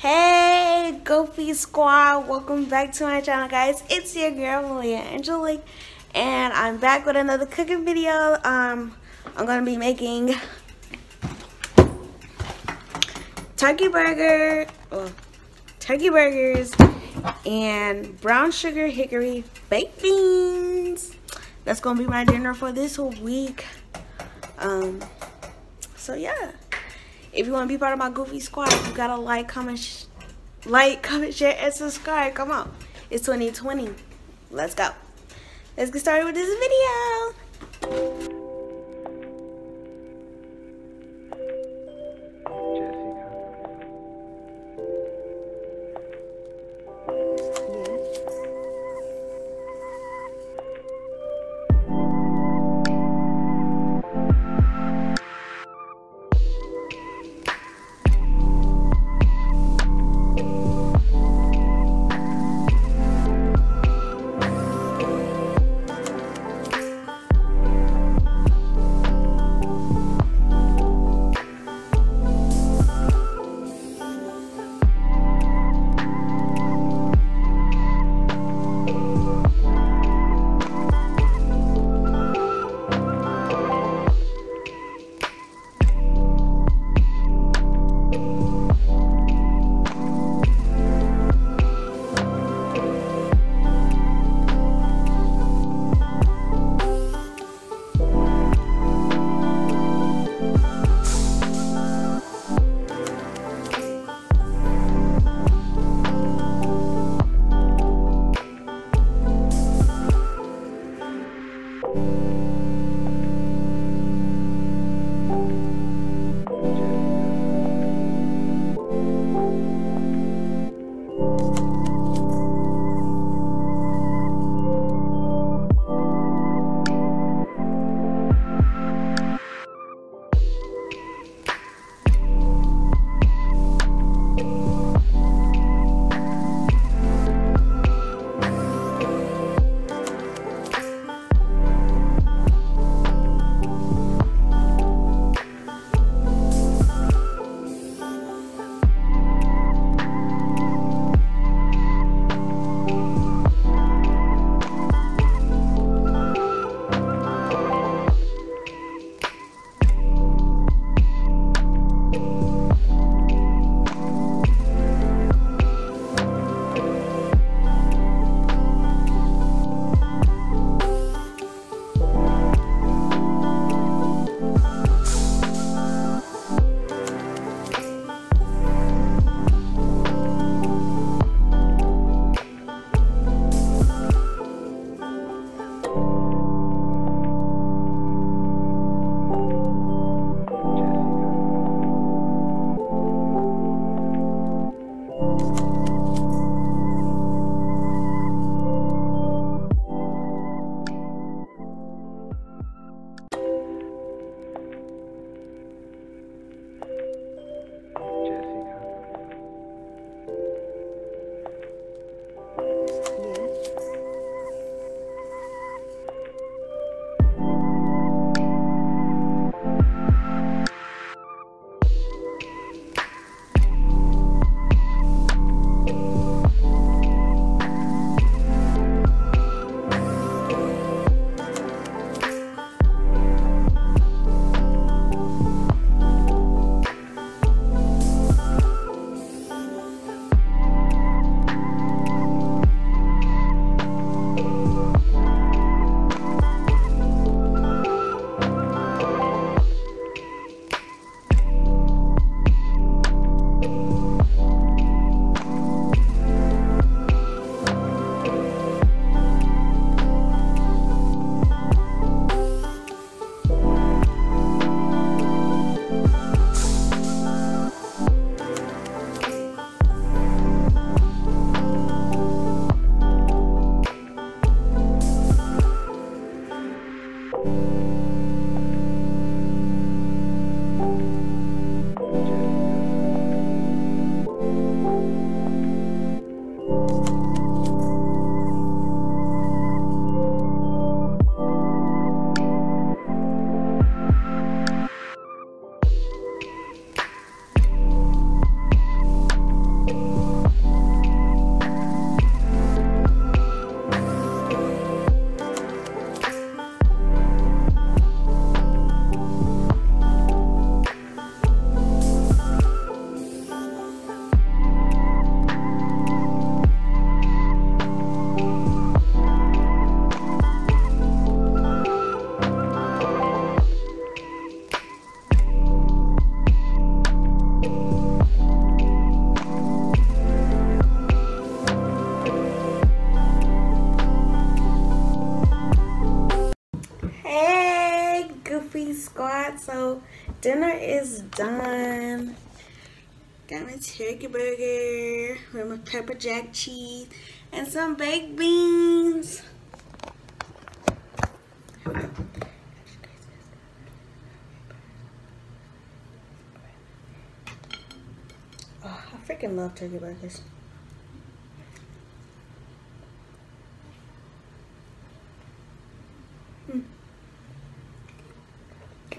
Hey Goofy Squad, welcome back to my channel, guys. It's your girl Malia.Angelic, and I'm back with another cooking video. I'm gonna be making turkey burgers and brown sugar hickory baked beans. That's gonna be my dinner for this whole week. So yeah, if you want to be part of my Goofy Squad, you gotta like, comment, share, and subscribe. Come on, it's 2020. Let's go. Let's get started with this video. Goofy Squad. So dinner is done. Got my turkey burger with my pepper jack cheese and some baked beans. Oh, I freaking love turkey burgers.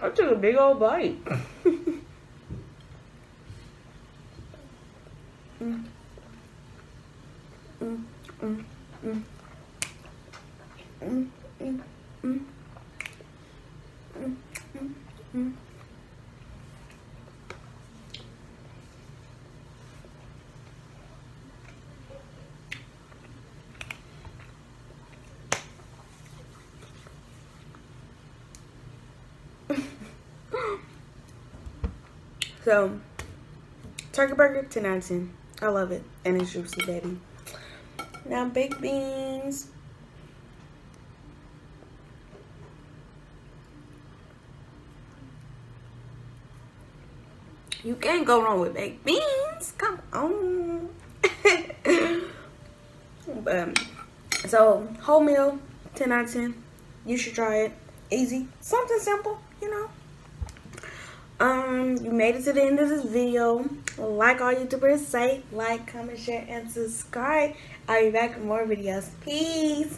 I took a big old bite. So, turkey burger, 10 out of 10. I love it. And it's juicy, baby. Now, baked beans. You can't go wrong with baked beans. Come on. So, whole meal, 10 out of 10. You should try it. Easy. Something simple, you know. You made it to the end of this video. Like all YouTubers say, like, comment, share, and subscribe. I'll be back with more videos. Peace.